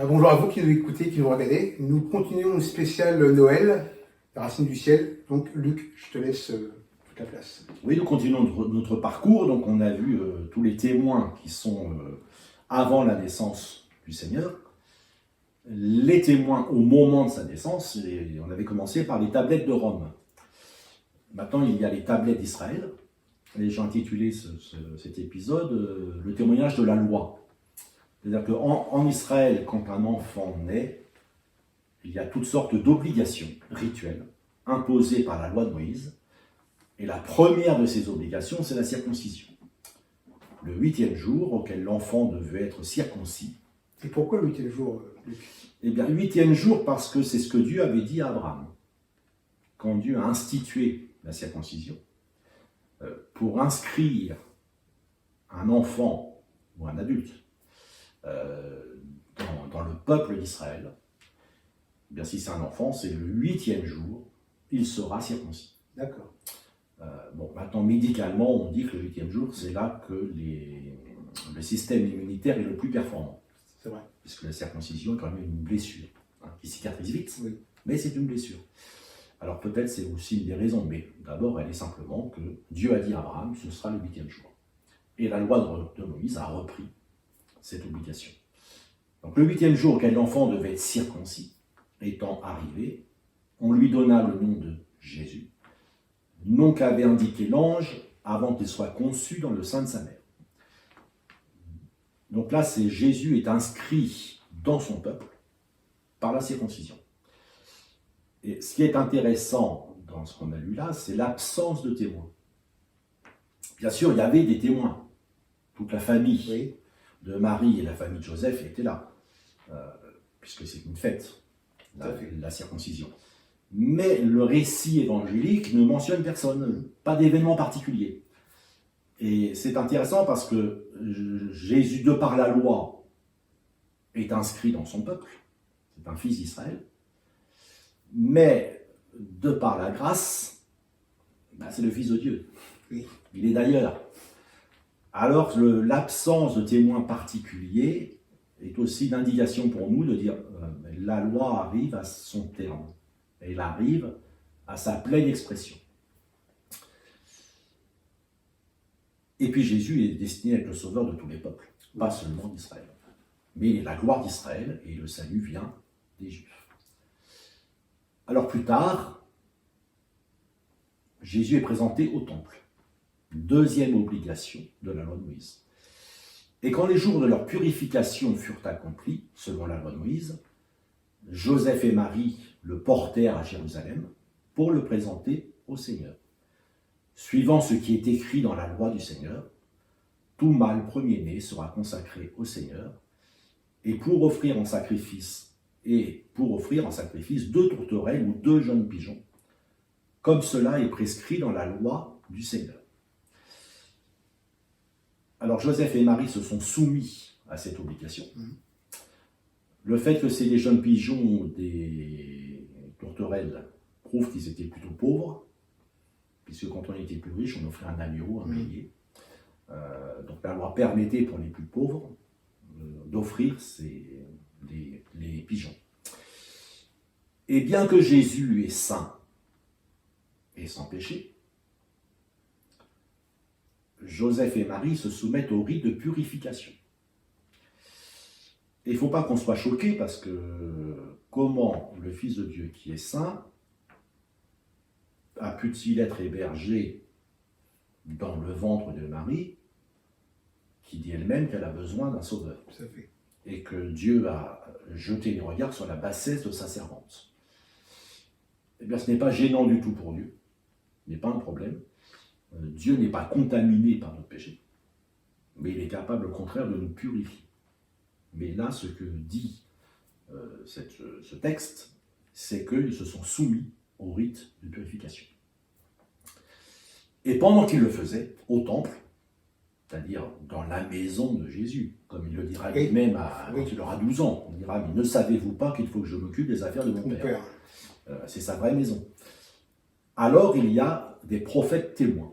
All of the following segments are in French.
Bonjour à vous qui nous écoutez, qui nous regardez. Nous continuons le spécial Noël, la racine du ciel. Donc Luc, je te laisse toute la place. Oui, nous continuons notre parcours. Donc on a vu tous les témoins qui sont avant la naissance du Seigneur, les témoins au moment de sa naissance, et on avait commencé par les tablettes de Rome. Maintenant, il y a les tablettes d'Israël. Et j'ai intitulé cet épisode le témoignage de la loi. C'est-à-dire qu'en Israël, quand un enfant naît, il y a toutes sortes d'obligations rituelles imposées par la loi de Moïse. Et la première de ces obligations, c'est la circoncision. Le 8e jour auquel l'enfant devait être circoncis. Et pourquoi le 8e jour, Luc? Eh bien, 8e jour parce que c'est ce que Dieu avait dit à Abraham. Quand Dieu a institué la circoncision, pour inscrire un enfant ou un adulte dans le peuple d'Israël, eh bien, si c'est un enfant, c'est le 8e jour, il sera circoncis. D'accord. Bon, maintenant, médicalement, on dit que le 8e jour, c'est là que le système immunitaire est le plus performant. C'est vrai. Puisque la circoncision est quand même une blessure, qui cicatrise vite, Oui. mais c'est une blessure. Alors peut-être c'est aussi une des raisons, mais d'abord elle est simplement que Dieu a dit à Abraham, ce sera le 8e jour. Et la loi de Moïse a repris cette obligation. Donc le 8e jour auquel l'enfant devait être circoncis, étant arrivé, on lui donna le nom de Jésus, nom qu'avait indiqué l'ange avant qu'il soit conçu dans le sein de sa mère. Donc là, Jésus est inscrit dans son peuple par la circoncision. Et ce qui est intéressant dans ce qu'on a lu là, c'est l'absence de témoins. Bien sûr, il y avait des témoins. Toute la famille de Marie et la famille de Joseph était là, puisque c'est une fête, la circoncision. Mais le récit évangélique ne mentionne personne, pas d'événement particulier. Et c'est intéressant parce que Jésus, de par la loi, est inscrit dans son peuple. C'est un fils d'Israël. Mais, de par la grâce, c'est le Fils de Dieu. Oui. Il est d'ailleurs. Alors, l'absence de témoins particuliers est aussi l'indication pour nous de dire la loi arrive à son terme. Elle arrive à sa pleine expression. Et puis Jésus est destiné à être le sauveur de tous les peuples, pas seulement d'Israël. Mais la gloire d'Israël et le salut vient des Juifs. Alors plus tard, Jésus est présenté au temple. Deuxième obligation de la loi de Moïse. Et quand les jours de leur purification furent accomplis, selon la loi de Moïse, Joseph et Marie le portèrent à Jérusalem pour le présenter au Seigneur. Suivant ce qui est écrit dans la loi du Seigneur, tout mâle premier-né sera consacré au Seigneur, et pour offrir en sacrifice 2 tourterelles ou 2 jeunes pigeons, comme cela est prescrit dans la loi du Seigneur. Alors Joseph et Marie se sont soumis à cette obligation. Le fait que c'est des jeunes pigeons ou des tourterelles prouve qu'ils étaient plutôt pauvres, puisque quand on était plus riche, on offrait un agneau, un bélier. Donc la loi permettait pour les plus pauvres d'offrir les pigeons. Et bien que Jésus est saint et sans péché, Joseph et Marie se soumettent au rite de purification. Et il ne faut pas qu'on soit choqué parce que comment le Fils de Dieu qui est saint a pu-t-il être hébergé dans le ventre de Marie, qui dit elle-même qu'elle a besoin d'un sauveur. Tout à fait. Et que Dieu a jeté les regards sur la bassesse de sa servante. Eh bien, ce n'est pas gênant du tout pour Dieu. Ce n'est pas un problème. Dieu n'est pas contaminé par notre péché. Mais il est capable, au contraire, de nous purifier. Mais là, ce que dit ce texte, c'est qu'ils se sont soumis au rite de purification. Et pendant qu'ils le faisaient, au temple, c'est-à-dire dans la maison de Jésus, comme il le dira lui-même quand il aura 12 ans, il dira, mais ne savez-vous pas qu'il faut que je m'occupe des affaires de mon père. C'est sa vraie maison. Alors il y a des prophètes témoins.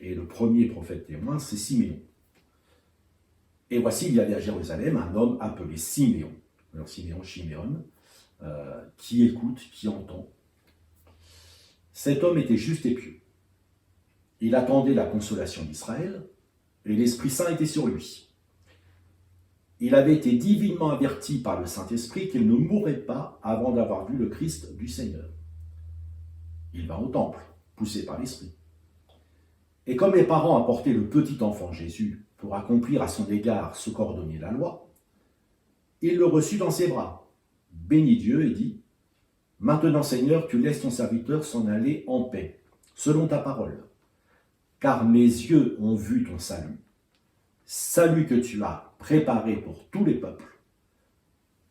Et le premier prophète témoin, c'est Siméon. Et voici, il y avait à Jérusalem un homme appelé Siméon, alors Siméon, Chiméon, qui écoute, qui entend. Cet homme était juste et pieux. Il attendait la consolation d'Israël, et l'Esprit Saint était sur lui. Il avait été divinement averti par le Saint-Esprit qu'il ne mourrait pas avant d'avoir vu le Christ du Seigneur. Il va au temple, poussé par l'Esprit. Et comme les parents apportaient le petit enfant Jésus pour accomplir à son égard ce qu'ordonnait la loi, il le reçut dans ses bras, bénit Dieu et dit « Maintenant, Seigneur, tu laisses ton serviteur s'en aller en paix, selon ta parole. Car mes yeux ont vu ton salut, salut que tu as préparé pour tous les peuples,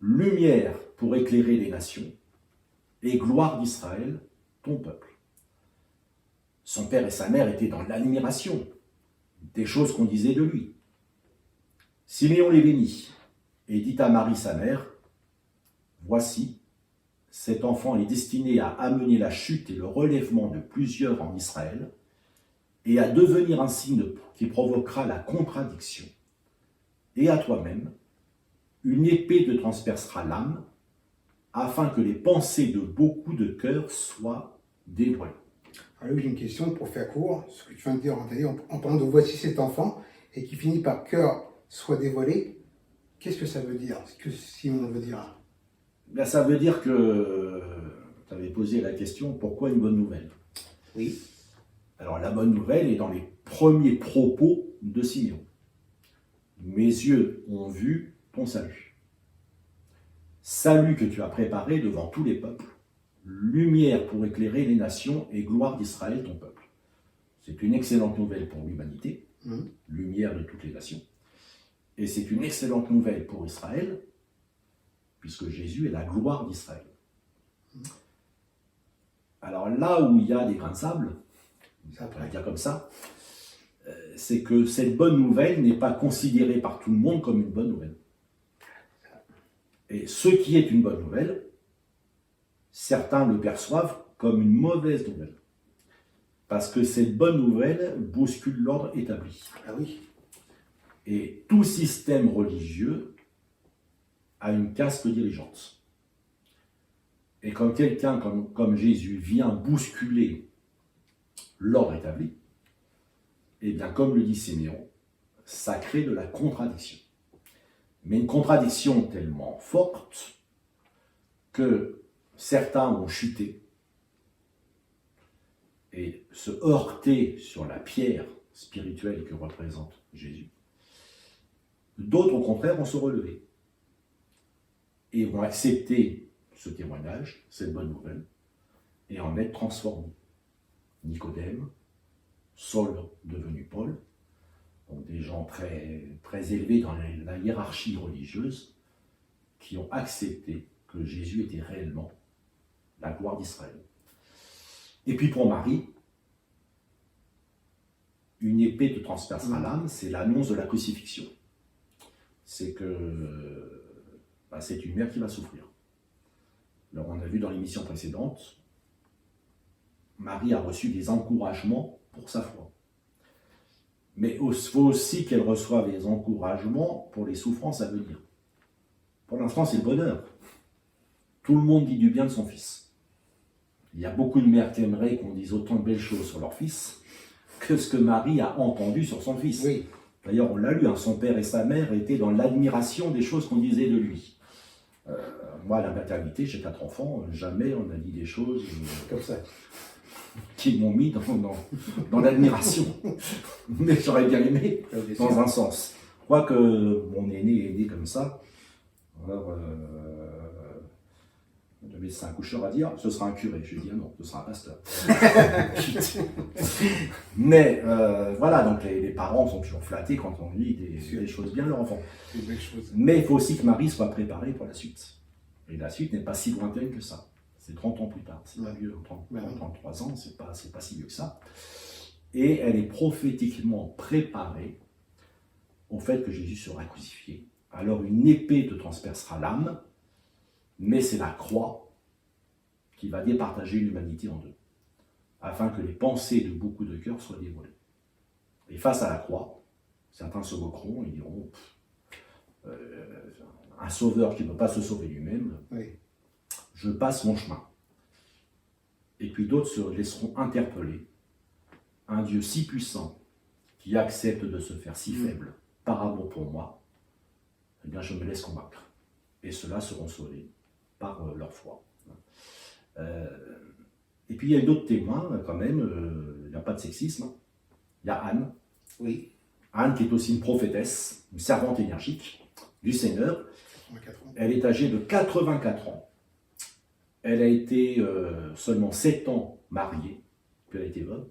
lumière pour éclairer les nations, et gloire d'Israël, ton peuple. » Son père et sa mère étaient dans l'admiration des choses qu'on disait de lui. Siméon les bénit et dit à Marie sa mère, « Voici, cet enfant est destiné à amener la chute et le relèvement de plusieurs en Israël, et à devenir un signe qui provoquera la contradiction. Et à toi-même, une épée te transpercera l'âme, afin que les pensées de beaucoup de cœurs soient dévoilées. » Alors j'ai une question pour faire court. Ce que tu viens de dire en parlant de voici cet enfant et qui finit par cœur soit dévoilé, qu'est-ce que ça veut dire? Ce que Simon veut dire? Ben, ça veut dire que tu avais posé la question pourquoi une bonne nouvelle? Oui. Alors la bonne nouvelle est dans les premiers propos de Simeon. Mes yeux ont vu ton salut. Salut que tu as préparé devant tous les peuples, lumière pour éclairer les nations et gloire d'Israël, ton peuple. C'est une excellente nouvelle pour l'humanité, lumière de toutes les nations. Et c'est une excellente nouvelle pour Israël, puisque Jésus est la gloire d'Israël. Alors là où il y a des grains de sable, on va dire comme ça, c'est que cette bonne nouvelle n'est pas considérée par tout le monde comme une bonne nouvelle. Et ce qui est une bonne nouvelle, certains le perçoivent comme une mauvaise nouvelle. Parce que cette bonne nouvelle bouscule l'ordre établi. Ah oui. Et tout système religieux a une caste dirigeante. Et quand quelqu'un comme Jésus vient bousculer l'ordre établi, eh bien, comme le dit Siméon, ça crée de la contradiction. Mais une contradiction tellement forte que certains ont chuté et se heurté sur la pierre spirituelle que représente Jésus. D'autres, au contraire, vont se relever et vont accepter ce témoignage, cette bonne nouvelle, et en être transformés. Nicodème, Saul devenu Paul, donc des gens très, très élevés dans la hiérarchie religieuse, qui ont accepté que Jésus était réellement la gloire d'Israël. Et puis pour Marie, une épée te transpercera l'âme, c'est l'annonce de la crucifixion. C'est que c'est une mère qui va souffrir. Alors on a vu dans l'émission précédente, Marie a reçu des encouragements pour sa foi. Mais il faut aussi qu'elle reçoive des encouragements pour les souffrances à venir. Pour l'instant, c'est le bonheur. Tout le monde dit du bien de son fils. Il y a beaucoup de mères qui aimeraient qu'on dise autant de belles choses sur leur fils que ce que Marie a entendu sur son fils. Oui. D'ailleurs, on l'a lu, son père et sa mère étaient dans l'admiration des choses qu'on disait de lui. Moi, à la maternité, j'ai 4 enfants, jamais on a dit des choses Comme ça. qui m'ont mis dans l'admiration. Mais j'aurais bien aimé, dans un sens. Je crois que mon aîné est né comme ça. Alors, le médecin accoucheur a dit « ce sera un curé ». Je lui ai dit « non, ce sera un pasteur ». Mais voilà, donc les parents sont toujours flattés quand on dit des choses bien à leur enfant. Mais il faut aussi que Marie soit préparée pour la suite. Et la suite n'est pas si lointaine que ça. C'est 30 ans plus tard. C'est pas vieux, 33 ans, c'est pas si vieux que ça. Et elle est prophétiquement préparée au fait que Jésus sera crucifié. Alors une épée te transpercera l'âme, mais c'est la croix qui va départager l'humanité en deux, afin que les pensées de beaucoup de cœurs soient dévoilées. Et face à la croix, certains se moqueront et diront un sauveur qui ne peut pas se sauver lui-même, Oui. je passe mon chemin. Et puis d'autres se laisseront interpeller. Un Dieu si puissant qui accepte de se faire si faible par amour pour moi, eh bien je me laisse convaincre. Et ceux-là seront sauvés par leur foi. Et puis il y a d'autres témoins quand même, il n'y a pas de sexisme. Il y a Anne. Oui. Anne qui est aussi une prophétesse, une servante énergique du Seigneur. 84 ans. Elle est âgée de 84 ans. Elle a été seulement 7 ans mariée, puis elle a été veuve.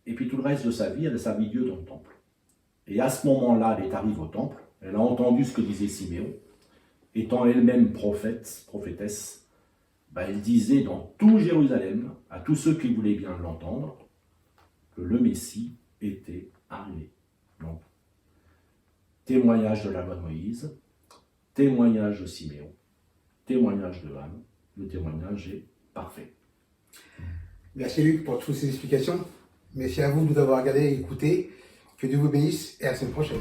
Et puis tout le reste de sa vie, elle a servi Dieu dans le temple. Et à ce moment-là, elle est arrivée au temple, elle a entendu ce que disait Siméon. Étant elle-même prophétesse, elle disait dans tout Jérusalem, à tous ceux qui voulaient bien l'entendre, que le Messie était arrivé. Donc, témoignage de la loi de Moïse, témoignage de Siméon, témoignage de Anne, le témoignage est parfait. Merci Luc pour toutes ces explications. Merci à vous de nous avoir regardé et écouté. Que Dieu vous bénisse et à la semaine prochaine.